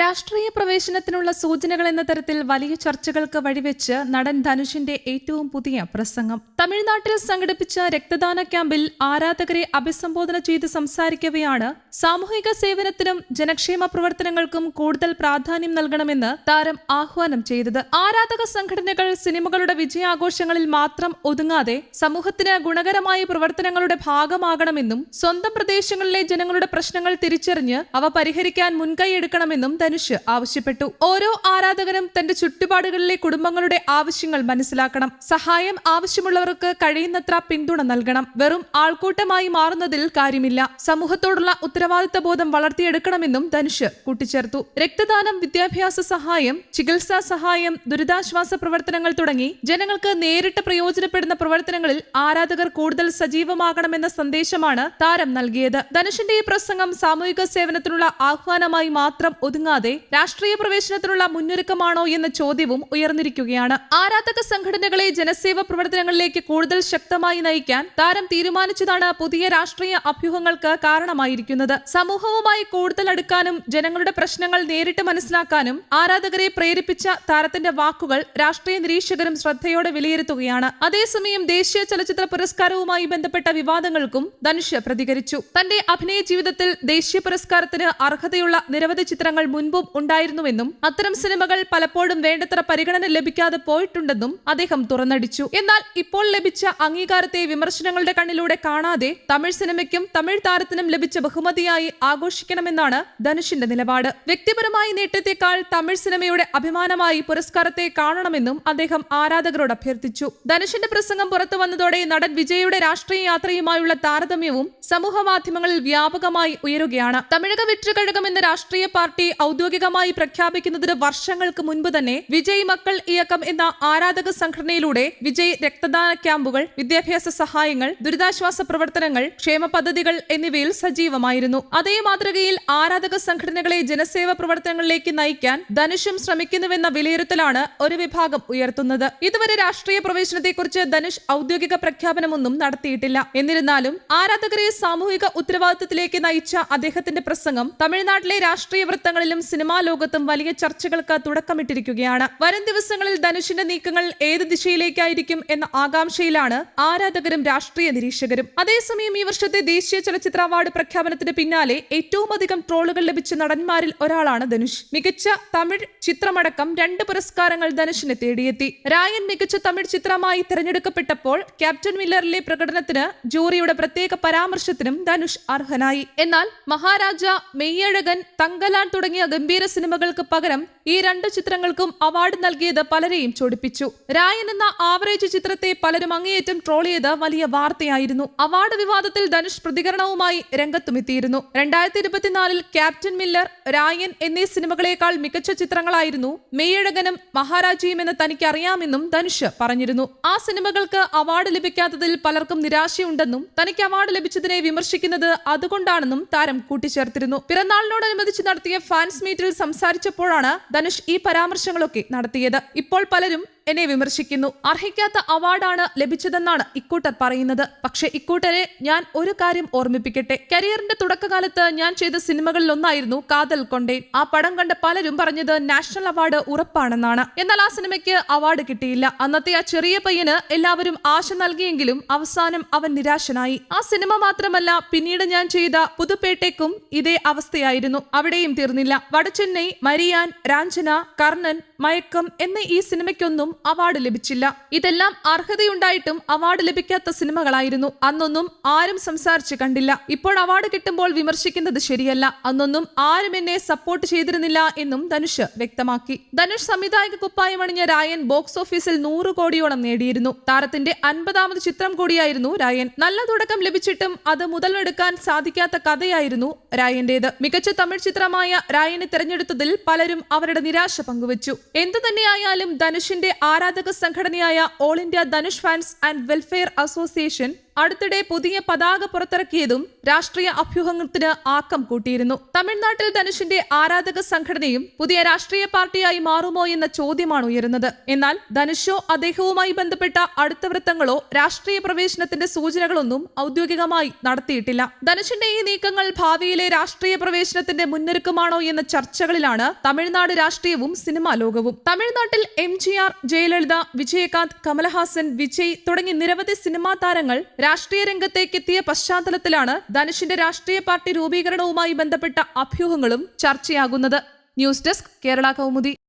രാഷ്ട്രീയ പ്രവേശനത്തിനുള്ള സൂചനകൾ എന്ന തരത്തിൽ വലിയ ചർച്ചകൾക്ക് വഴിവെച്ച് നടൻ ധനുഷിന്റെ ഏറ്റവും പുതിയ പ്രസംഗം. തമിഴ്നാട്ടിൽ സംഘടിപ്പിച്ച രക്തദാന ക്യാമ്പിൽ ആരാധകരെ അഭിസംബോധന ചെയ്ത് സംസാരിക്കവെയാണ് സാമൂഹിക സേവനത്തിനും ജനക്ഷേമ പ്രവർത്തനങ്ങൾക്കും കൂടുതൽ പ്രാധാന്യം നൽകണമെന്ന് താരം ആഹ്വാനം ചെയ്തത്. ആരാധക സംഘടനകൾ സിനിമകളുടെ വിജയാഘോഷങ്ങളിൽ മാത്രം ഒതുങ്ങാതെ സമൂഹത്തിന് ഗുണകരമായ പ്രവർത്തനങ്ങളുടെ ഭാഗമാകണമെന്നും സ്വന്തം പ്രദേശങ്ങളിലെ ജനങ്ങളുടെ പ്രശ്നങ്ങൾ തിരിച്ചറിഞ്ഞ് അവ പരിഹരിക്കാൻ മുൻകൈയെടുക്കണമെന്നും ധനുഷ് ആവശ്യപ്പെട്ടു. ഓരോ ആരാധകനും തന്റെ ചുറ്റുപാടുകളിലെ കുടുംബങ്ങളുടെ ആവശ്യങ്ങൾ മനസ്സിലാക്കണം. സഹായം ആവശ്യമുള്ളവർക്ക് കഴിയുന്നത്ര പിന്തുണ നൽകണം. വെറും ആൾക്കൂട്ടമായി മാറുന്നതിൽ കാര്യമില്ല. സമൂഹത്തോടുള്ള ഉത്തരവാദിത്ത ബോധം വളർത്തിയെടുക്കണമെന്നും ധനുഷ് കൂട്ടിച്ചേർത്തു. രക്തദാനം, വിദ്യാഭ്യാസ സഹായം, ചികിത്സാ സഹായം, ദുരിതാശ്വാസ പ്രവർത്തനങ്ങൾ തുടങ്ങി ജനങ്ങൾക്ക് നേരിട്ട് പ്രയോജനപ്പെടുന്ന പ്രവർത്തനങ്ങളിൽ ആരാധകർ കൂടുതൽ സജീവമാകണമെന്ന സന്ദേശമാണ് താരം നൽകിയത്. ധനുഷിന്റെ ഈ പ്രസംഗം സാമൂഹിക സേവനത്തിനുള്ള ആഹ്വാനമായി മാത്രം ഒതുങ്ങാതെ രാഷ്ട്രീയ പ്രവേശനത്തിനുള്ള മുന്നൊരുക്കമാണോ എന്ന ചോദ്യവും ഉയർന്നിരിക്കുകയാണ്. ആരാധക സംഘടനകളെ ജനസേവ പ്രവർത്തനങ്ങളിലേക്ക് കൂടുതൽ ശക്തമായി നയിക്കാൻ താരം തീരുമാനിച്ചതാണ് പുതിയ രാഷ്ട്രീയ അഭ്യൂഹങ്ങൾക്ക് കാരണമായിരിക്കുന്നത്. സമൂഹവുമായി കൂടുതൽ അടുക്കാനും ജനങ്ങളുടെ പ്രശ്നങ്ങൾ നേരിട്ട് മനസ്സിലാക്കാനും ആരാധകരെ പ്രേരിപ്പിച്ച താരത്തിന്റെ വാക്കുകൾ രാഷ്ട്രീയ നിരീക്ഷകരും ശ്രദ്ധയോടെ വിലയിരുത്തുകയാണ്. അതേസമയം ദേശീയ ചലച്ചിത്ര പുരസ്കാരവുമായി ബന്ധപ്പെട്ട വിവാദങ്ങൾക്കും ധനുഷ് പ്രതികരിച്ചു. തന്റെ അഭിനയ ജീവിതത്തിൽ ദേശീയ പുരസ്കാരത്തിന് അർഹതയുള്ള നിരവധി ചിത്രങ്ങൾ മുൻപും ഉണ്ടായിരുന്നുവെന്നും അത്തരം സിനിമകൾ പലപ്പോഴും വേണ്ടത്ര പരിഗണന ലഭിക്കാതെ പോയിട്ടുണ്ടെന്നും അദ്ദേഹം തുറന്നടിച്ചു. എന്നാൽ ഇപ്പോൾ ലഭിച്ച അംഗീകാരത്തെ വിമർശനങ്ങളുടെ കണ്ണിലൂടെ കാണാതെ തമിഴ് സിനിമയ്ക്കും തമിഴ് താരത്തിനും ലഭിച്ച ബഹുമതിയായി ആഘോഷിക്കണമെന്നാണ് ധനുഷിന്റെ നിലപാട്. വ്യക്തിപരമായ നേട്ടത്തെക്കാൾ തമിഴ് സിനിമയുടെ അഭിമാനമായി പുരസ്കാരത്തെ കാണണമെന്നും അദ്ദേഹം ആരാധകരോട് അഭ്യർത്ഥിച്ചു. ധനുഷിന്റെ പ്രസംഗം പുറത്തു വന്നതോടെ നടൻ വിജയുടെ രാഷ്ട്രീയ യാത്രയുമായുള്ള താരതമ്യവും സമൂഹ മാധ്യമങ്ങളിൽ വ്യാപകമായി ഉയരുകയാണ്. തമിഴക വെറ്റുകഴകം എന്ന രാഷ്ട്രീയ പാർട്ടി ഔദ്യോഗികമായി പ്രഖ്യാപിക്കുന്നതിന് വർഷങ്ങൾക്ക് മുൻപ് തന്നെ വിജയ് മക്കൾ ഇയക്കം എന്ന ആരാധക സംഘടനയിലൂടെ വിജയ് രക്തദാന ക്യാമ്പുകൾ, വിദ്യാഭ്യാസ സഹായങ്ങൾ, ദുരിതാശ്വാസ പ്രവർത്തനങ്ങൾ, ക്ഷേമ പദ്ധതികൾ എന്നിവയിൽ സജീവമായിരുന്നു. അതേ മാതൃകയിൽ ആരാധക സംഘടനകളെ ജനസേവ പ്രവർത്തനങ്ങളിലേക്ക് നയിക്കാൻ ധനുഷും ശ്രമിക്കുന്നുവെന്ന വിലയിരുത്തലാണ് ഒരു വിഭാഗം ഉയർത്തുന്നത്. ഇതുവരെ രാഷ്ട്രീയ പ്രവേശനത്തെക്കുറിച്ച് ധനുഷ് ഔദ്യോഗിക പ്രഖ്യാപനമൊന്നും നടത്തിയിട്ടില്ല. എന്നിരുന്നാലും ആരാധകരെ സാമൂഹിക ഉത്തരവാദിത്തത്തിലേക്ക് നയിച്ച അദ്ദേഹത്തിന്റെ പ്രസംഗം തമിഴ്നാട്ടിലെ രാഷ്ട്രീയ വൃത്തങ്ങളിലും സിനിമാ ലോകത്തും വലിയ ചർച്ചകൾക്ക് തുടക്കമിട്ടിരിക്കുകയാണ്. വരും ദിവസങ്ങളിൽ ധനുഷിന്റെ നീക്കങ്ങൾ ഏത് ദിശയിലേക്കായിരിക്കും എന്ന ആകാംക്ഷയിലാണ് ആരാധകരും രാഷ്ട്രീയ നിരീക്ഷകരും. അതേസമയം ഈ വർഷത്തെ ദേശീയ ചലച്ചിത്ര അവാർഡ് പ്രഖ്യാപനത്തിന് പിന്നാലെ ഏറ്റവും അധികം ട്രോളുകൾ ലഭിച്ച നടന്മാരിൽ ഒരാളാണ് ധനുഷ്. മികച്ച തമിഴ് ചിത്രമടക്കം 2 പുരസ്കാരങ്ങൾ ധനുഷിനെ തേടിയെത്തി. രായൻ മികച്ച തമിഴ് ചിത്രമായി തിരഞ്ഞെടുക്കപ്പെട്ടപ്പോൾ ക്യാപ്റ്റൻ മില്ലറിലെ പ്രകടനത്തിന് ജൂറിയുടെ പ്രത്യേക പരാമർശത്തിനും ധനുഷ് അർഹനായി. എന്നാൽ മഹാരാജ, മെയ്യഴകൻ, തങ്കലാൻ തുടങ്ങിയ ഗംഭീര സിനിമകൾക്ക് പകരം ഈ 2 ചിത്രങ്ങൾക്കും അവാർഡ് നൽകിയത് പലരെയും ചൊടിപ്പിച്ചു. രായൻ എന്ന ആവറേജ് ചിത്രത്തെ പലരും അങ്ങേയറ്റം ട്രോൾ ചെയ്ത് വലിയ വാർത്തയായിരുന്നു. അവാർഡ് വിവാദത്തിൽ ധനുഷ് പ്രതികരണവുമായി രംഗത്തുമെത്തിയിരുന്നു. 2024 ക്യാപ്റ്റൻ മില്ലർ, രായൻ എന്നീ സിനിമകളേക്കാൾ മികച്ച ചിത്രങ്ങളായിരുന്നു മെയ്യഴകനും മഹാരാജയും എന്ന് തനിക്ക് അറിയാമെന്നും ധനുഷ് പറഞ്ഞിരുന്നു. ആ സിനിമകൾക്ക് അവാർഡ് ലഭിക്കാത്തതിൽ പലർക്കും നിരാശയുണ്ടെന്നും തനിക്ക് അവാർഡ് ലഭിച്ചതിനെ വിമർശിക്കുന്നത് അതുകൊണ്ടാണെന്നും താരം കൂട്ടിച്ചേർത്തിരുന്നു. പിറന്നാളിനോടനുബന്ധിച്ച് നടത്തിയ ഫാൻസ് മീറ്റിൽ സംസാരിച്ചപ്പോഴാണ് ധനുഷ് ഈ പരാമർശങ്ങളൊക്കെ നടത്തിയത്. ഇപ്പോൾ പലരും എന്നെ വിമർശിക്കുന്നു. അർഹിക്കാത്ത അവാർഡാണ് ലഭിച്ചതെന്നാണ് ഇക്കൂട്ടർ പറയുന്നത്. പക്ഷെ ഇക്കൂട്ടരെ ഞാൻ ഒരു കാര്യം ഓർമ്മിപ്പിക്കട്ടെ. കരിയറിന്റെ തുടക്കകാലത്ത് ഞാൻ ചെയ്ത സിനിമകളിലൊന്നായിരുന്നു കാതൽ കൊണ്ടേൻ. ആ പടം കണ്ട പലരും പറഞ്ഞത് നാഷണൽ അവാർഡ് ഉറപ്പാണെന്നാണ്. എന്നാൽ ആ സിനിമയ്ക്ക് അവാർഡ് കിട്ടിയില്ല. അന്നത്തെ ആ ചെറിയ പയ്യന് എല്ലാവരും ആശ നൽകിയെങ്കിലും അവസാനം അവൻ നിരാശനായി. ആ സിനിമ മാത്രമല്ല, പിന്നീട് ഞാൻ ചെയ്ത പുതുപേട്ടയ്ക്കും ഇതേ അവസ്ഥയായിരുന്നു. അവിടെയും തീർന്നില്ല. വടച്ചെന്നൈ, മരിയാൻ, രാഞ്ചന, കർണൻ, മയക്കം എന്ന ഈ സിനിമയ്ക്കൊന്നും അവാർഡ് ലഭിച്ചില്ല. ഇതെല്ലാം അർഹതയുണ്ടായിട്ടും അവാർഡ് ലഭിക്കാത്ത സിനിമകളായിരുന്നു. അന്നൊന്നും ആരും സംസാരിച്ച് കണ്ടില്ല. ഇപ്പോൾ അവാർഡ് കിട്ടുമ്പോൾ വിമർശിക്കുന്നത് ശരിയല്ല. അന്നൊന്നും ആരും എന്നെ സപ്പോർട്ട് ചെയ്തിരുന്നില്ല എന്നും ധനുഷ് വ്യക്തമാക്കി. ധനുഷ് സംവിധായക കുപ്പായമണിഞ്ഞ രായൻ ബോക്സ് ഓഫീസിൽ 100 കോടിയോളം നേടിയിരുന്നു. താരത്തിന്റെ 50ാമത് ചിത്രം കൂടിയായിരുന്നു രായൻ. നല്ല തുടക്കം ലഭിച്ചിട്ടും അത് മുതലെടുക്കാൻ സാധിക്കാത്ത കഥയായിരുന്നു രായന്റേത്. മികച്ച തമിഴ് ചിത്രമായ രായനെ തെരഞ്ഞെടുത്തതിൽ പലരും അവരുടെ നിരാശ പങ്കുവച്ചു. എന്തു തന്നെയായാലും ധനുഷിന്റെ ആരാധക സംഘടനയായ all India Dhanush fans and welfare association അടുത്തിടെ പുതിയ പതാക പുറത്തിറക്കിയതും രാഷ്ട്രീയ അഭ്യൂഹത്തിന് ആക്കം കൂട്ടിയിരുന്നു. തമിഴ്നാട്ടിൽ ധനുഷിന്റെ ആരാധക സംഘടനയും പുതിയ രാഷ്ട്രീയ പാർട്ടിയായി മാറുമോ എന്ന ചോദ്യമാണ് ഉയരുന്നത്. എന്നാൽ ധനുഷോ അദ്ദേഹവുമായി ബന്ധപ്പെട്ട അടുത്ത വൃത്തങ്ങളോ രാഷ്ട്രീയ പ്രവേശനത്തിന്റെ സൂചനകളൊന്നും ഔദ്യോഗികമായി നടത്തിയിട്ടില്ല. ധനുഷിന്റെ ഈ നീക്കങ്ങൾ ഭാവിയിലെ രാഷ്ട്രീയ പ്രവേശനത്തിന്റെ മുന്നൊരുക്കമാണോ എന്ന ചർച്ചകളിലാണ് തമിഴ്നാട് രാഷ്ട്രീയവും സിനിമാ ലോകവും. തമിഴ്നാട്ടിൽ MGR, ജയലളിത, വിജയകാന്ത്, കമലഹാസൻ, വിജയ് തുടങ്ങി നിരവധി സിനിമാ താരങ്ങൾ രാഷ്ട്രീയ രംഗത്തേക്കെത്തിയ പശ്ചാത്തലത്തിലാണ് ധനുഷിന്റെ രാഷ്ട്രീയ പാർട്ടി രൂപീകരണവുമായി ബന്ധപ്പെട്ട അഭ്യൂഹങ്ങളും ചർച്ചയാകുന്നത്. News desk, Kerala Kaumudi.